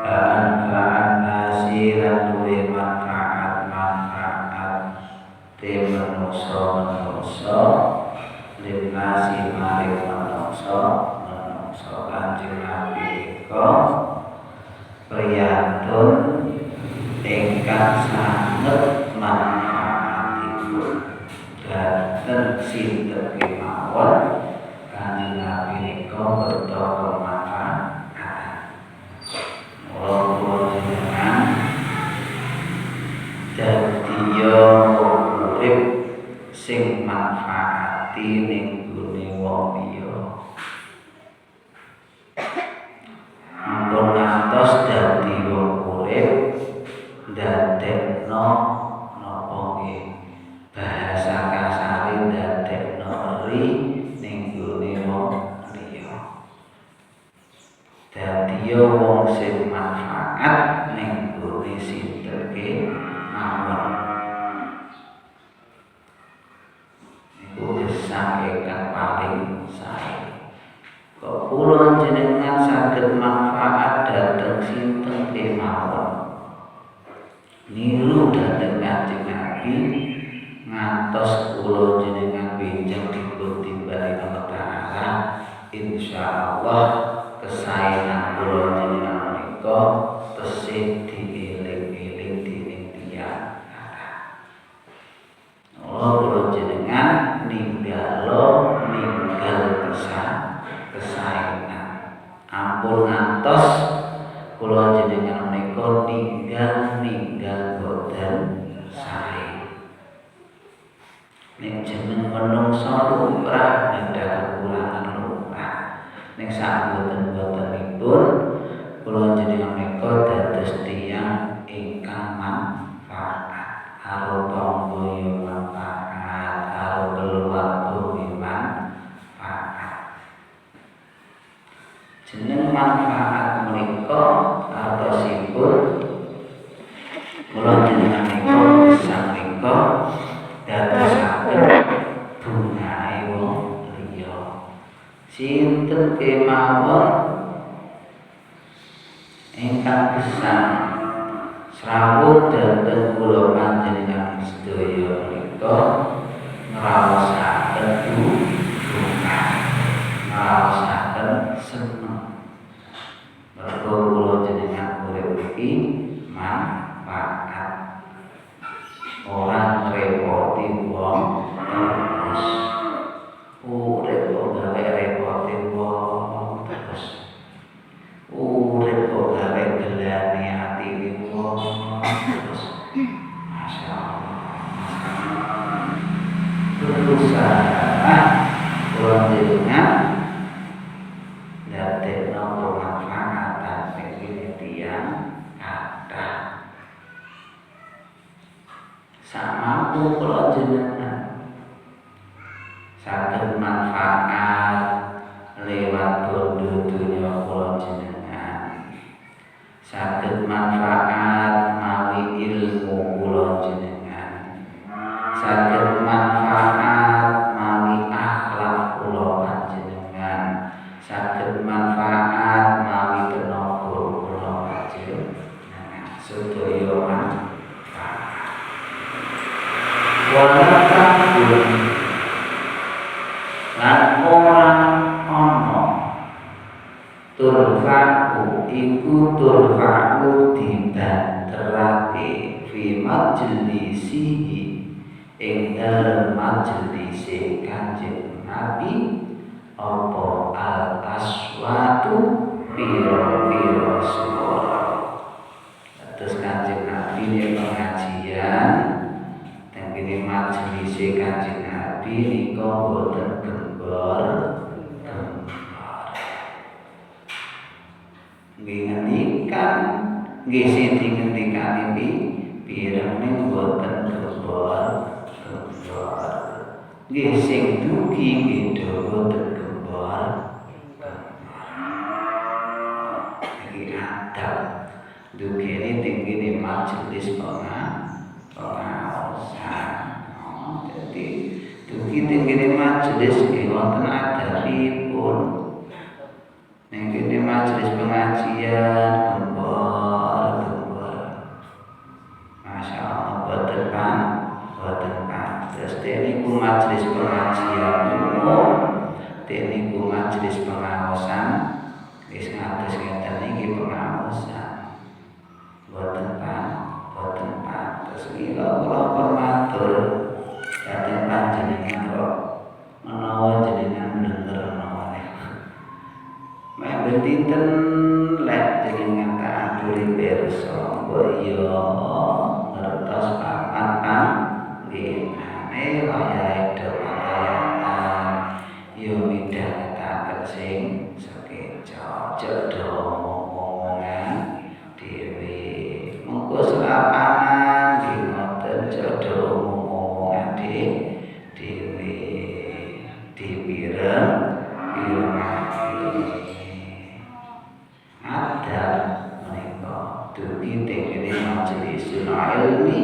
manfaat nasi lan duwe manfaat te menungso linasi maring menungso Kanjeng Nabi ika priyantun ingkang sanget manfaatipun dhateng sinten kemawon Kanjeng Nabi nika bertapa manfaat. Mula jenengan dadiya urip sing manfaati ning gone wong liya. Ampun ngantos dadi wong urip ndadekno napa nggih bahasa kasare ndadekno eri ning gone wong liya. Dadiya wong sing manfaat ning gone sinten kemawon. Iku gesang ingkang paling sae. Kok kula jenengan saged manfaat dhateng sinten kemawon. Niru dhateng Kanjeng Nabi ngantos kula jenengan benjang dipun timbali Allah Ta'ala, insyaallah kesaenan kula jenengan menika tesih dieling-eling dening tiyang kathah. Kula jenengan ninggal kesaenan. Ampun ngantos kula jenengan menika ninggal boten sae. Nek jeneng menungsa lumrah ada kekurangan lumrah. Nek saboten-botenipun kula jenengan menika dados tiyang ingkang manfaat. Karo tangga ya manfaat, karo keluarga manfaat. Jeneng manfaat menika artosipun kula jenengan menika gesang menika dadosaken bungahe wong liya. Sinten kemawon ingkang gesang srawung dhateng kula panjenengan sedaya menika ngraosaken bunga, ngraosaken seneng. Mergo kula jenengan urip iki manfaat. Ora ngrepoti wong terus. Urip kok gawe repoti wong terus. Urip kok gawe gelane ati wong terus. Masyaallah. Berusaha kula jenengan ndadekno pemanfaatan ing tiyang kathah. Samampu kula jenengan saged manfaat lewat bondo donya kula jenengan, saged manfaat mawi ilmu kula jenengan, saged manfaat mawi akhlak kula panjenengan, saged manfaat mawi tenaga kula panjenengan, sedaya manfaat. Walaupun lan orang ono turfa'u iku turfa'u dibanterake fi majlisihi ing dalem majlise Kanjeng Nabi apa al aswatu piro-piro suara. Terus Kanjeng Nabi ini pengajian tengene majlise Kanjeng Nabi nika boten gembor. Ngendikan nggih sing dingendikan iki pirang boten gembor. Nggih sing dugi nggih boten gembor. Iki adab dugene tinggi majelis pengaosan. Jadi dugi tinggi majelis nggih wonten adabipun. Ning kene majelis pengajian gembor pinten lek jenengan aturi pirsa boyo ngertos papan panggenane wayahe dewayatan yo midhangetaken sing sekeca cedha omongan dhewe mengko selapanan di ngoten cedha omongan dhewe dipireng ada menika dugi tengene majelis ilmi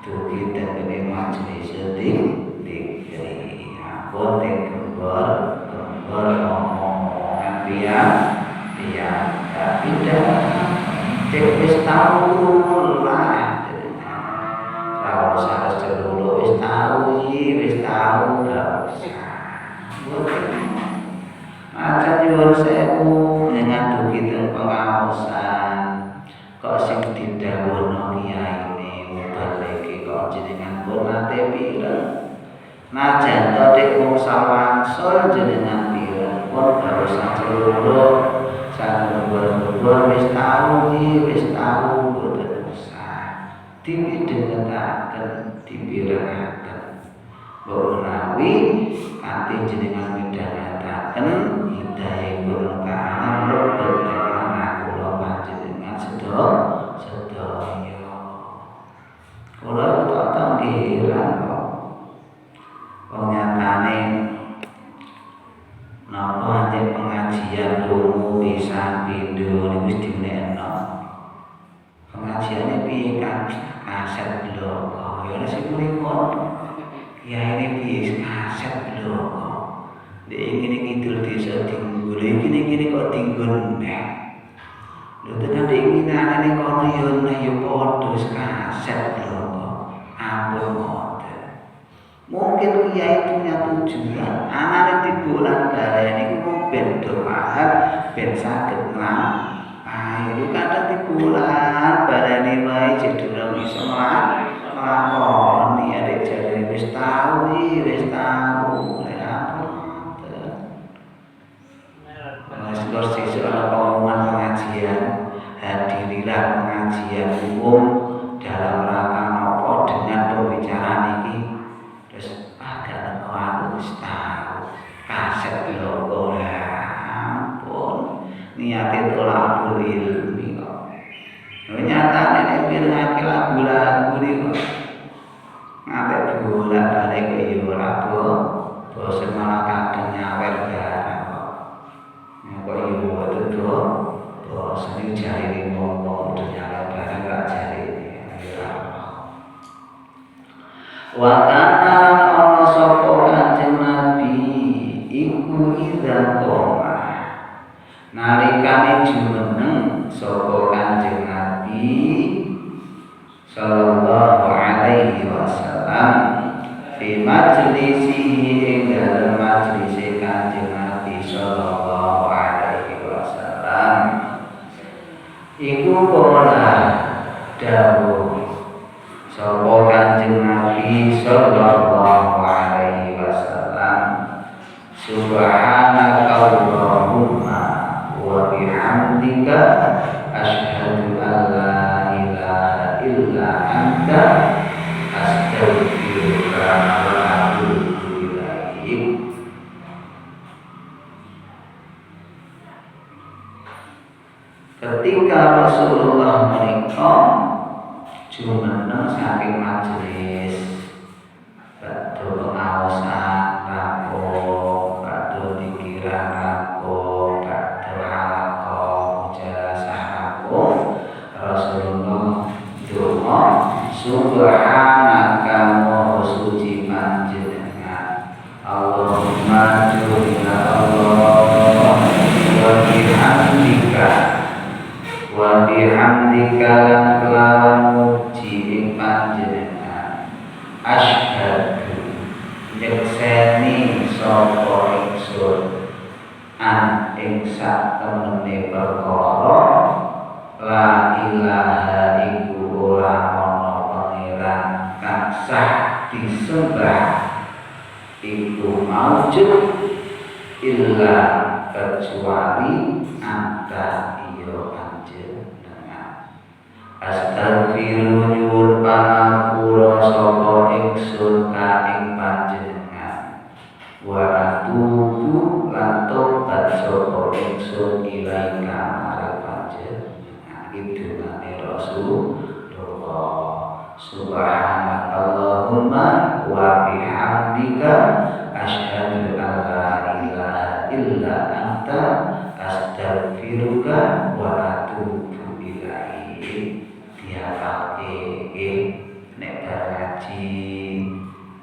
dugi tengene majelis dikri aku tengembor omongan biar tapi dah wis tau lah kalau salah sedulu wis tau gak usah aja nyuwun sewu dengan dugi teng pengaosan kok sing didhawuhna kiyaine mubaleke kok jenengan pun nate pireng najan to dek wong sawangsul jenengan pireng pun baru saceluluk sabar wis tau boten usah dipidhengetaken dipirengaken menawi kanthi jenengan midhangetaken hidayahipun ta'ala mlebet tenan kula panjenengan sedaya kula tak heran kok nyatane napa anjen pengajian krungu pisan pindho niku wis dimenekno pengajiane piye kan kaset bloko ya sing mripun ya ini piye kaset bloko dek ngene kidul desa Tinggul iki kok Tinggul neh lho tenan dek nginane kono ya padha kaset bloko ampun ngoten mungkin kiai punya tujuan anane dibolan bareng iku ben do paham ben saged ayo kadang dibolan bareng wae jedurung iso nglakoni adek jare wis tau Mas sesuk ana pengumuman pengajian hadirilah pengajian umum dalam rangka nopo dengan pembicaraan ini terus agak wis tahu kaset logo ampun niate tolak ilmi kok nyatane nek pirang lagu-lagu niku ngate bolak-balik yo ora bosen malah kadang nyawer barang kok yo boten bosen jare ngomong nyawer barang gak jare wa kana ana sapa Kanjeng Nabi iku idza qoma nalikane jumeneng sapa Kanjeng Nabi sallallahu alaihi wasallam fi majlisihi ing dalem majlis Kanjeng Nabi sallallahu alaihi wasallam iku kala dawuh sapa Kanjeng Nabi sallallahu alaihi wasallam subhanaka Allahumma wa bihamdika asyhadu an la ilaha illa anta astaghfiruka wa atubu ilaik. Ketika Rasulullah menika jumeneng saking majelis badhe pengaosan rampung badhe pikiran rampung badhe halaqah mujalasah rampung Rasulullah donga subhanaka maha suci panjenengan Allahumma jurina Allah wa bihamdika lan kelawan muji ing panjenengan asyhadu nyekseni sapa ingsun an ing sak temene perkara la ilaha iku ora ana pangeran kang sah disembah iku maujud illa kecuali kang arep panjenengan itu nane Rasulullah. Subhanakallahumma wa bihamdika asyhadu an la ilaha illa anta astaghfiruka wa atubu ilaik. Diapake nek ngaji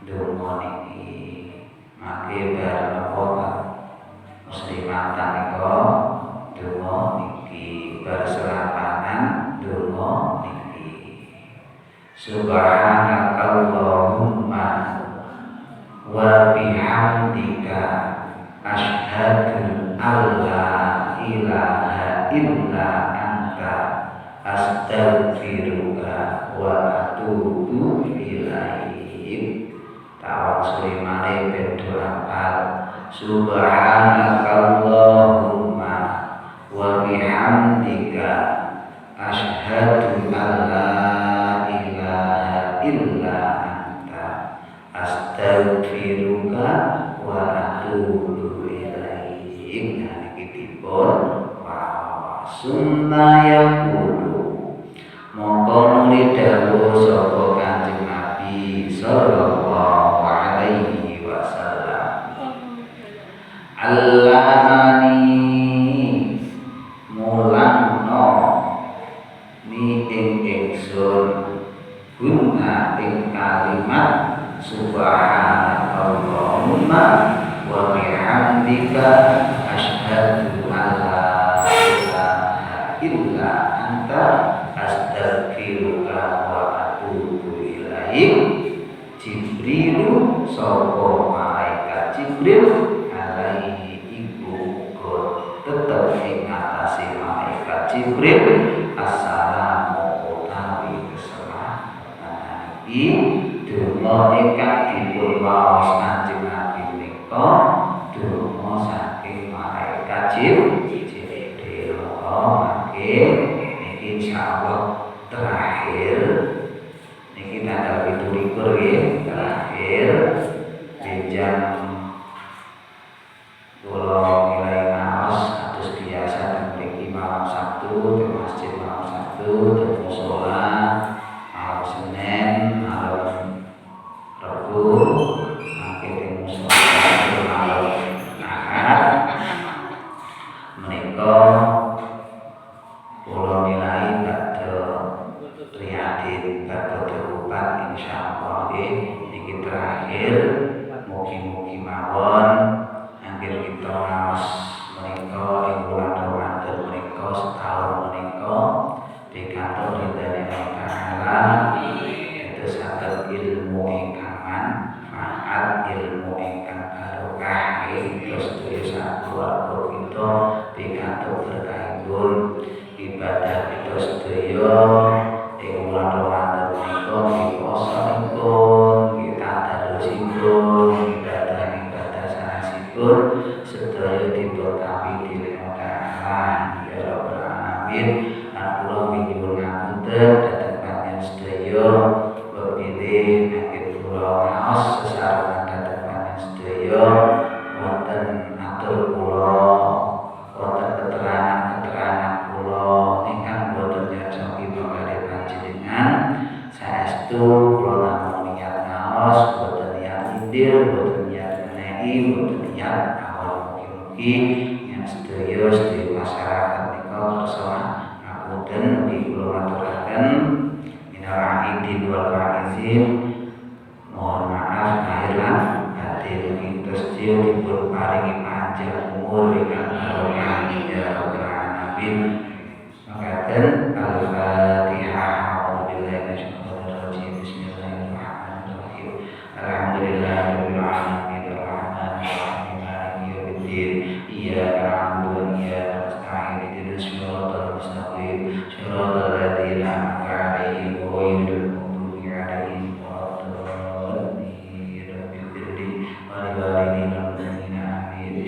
donga niki mangke bar apa muslimatan nika donga niki bar selapanan donga niki. Subhanakallahumma wa bihamdika asyhadu an la ilaha illa anta astaghfiruka wa atubu ilaik. Tawak sulimane bedo apal. Subhanakallahumma wa bihamdika asyhadu an la ilaha illa anta astaghfiruka wa atubu ilaik. Nah niki dipun sunnah kudu mongko nuli dawuh sapa Kanjeng Nabi sallallahu alaihi wasallam, Allamani mulangno ni ingsun guna ing kalimat subhanallahumma wa bihamdika asyhadu an la ilaha illa anta astaghfiruka wa atubu ilaik. Jibrilu sapa malaikat Jibril alaihi iku tetep ing atase malaikat Jibril assalamu utawi keselamatan iki donga ingkang dipun waos Kanjeng Nabi menika donga saking malaikat Jibril. Mangke niki insyaallah terakhir niki tanggal 27 nggih terakhir jam kula mulai ngaos atus biasa dan mriki malam Sabtu di masjid malam Sabtu dan mushola malam Senin malam Rabu mangke di mushola malam Ahad menika kula nilai badhe prihatin badhe upat insyaallah niki terakhir mugi-mugi mawon angger kita ngaos menika ing bulan Ramadan menika setahun menika pikantuk ridane Allah Taala dados saged ilmu ingkang manfaat ilmu ingkang barokah terus keluarga kita pikantuk berkahipun ibadah kita sedaya ing bulan Ramadan menika diposoipun kita tadarusipun ibadah sanasipun sedaya diberkahi dening Allah Taala ya rabbal alamin. Kula nyuwun ngapunten dhateng panjenengan sedaya bepilih anggen kula ngaos sesarengan dhateng panjenengan sedaya wonten atur kula wonten keterangan kula ingkang boten nyocoki kaliyan panjenengan saestu kula namung niat ngaos boten niat indir boten niat menehi boten niat awal mugi-mugi yang sedaya masyarakat nika kersa ngapunten mugi kula aturaken minal aidin wal faizin mohon maaf lahir lan batin kita sedaya dipun paringi panjang umur ingkang barokah ya rabbal alamin. Makaten al-Fatihah. A'udzubillahi minasyaitonir rajim. Bismillahirrahmanirrahim. Alhamdulillahirabbil alamin arrahmanir rahim maliki yaumiddin. Iyyaka na'budu wa iyyaka nasta'in ihdinas siratal mustaqim siratal ladzina an'amta 'alaihim ghairil maghdubi 'alaihim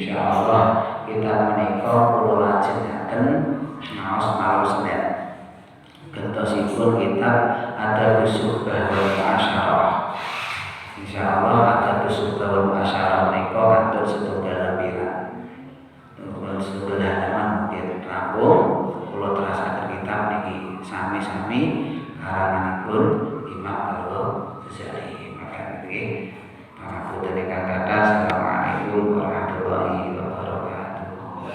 insyaallah kita menika kula lajengaken ngaos malam Senin gentosipun kitab ada Subbah wal Asyarah. Insyaallah ada Subbah wal Asyarah menika kantun setunggal lempiran setunggal halaman panjenengan rampung kula terasaken kitab niki sami-sami karanganipun Imam Al-Ghazali. Maka nggih pangapunten ingkang kathah. Assalamualaikum warahmatullahi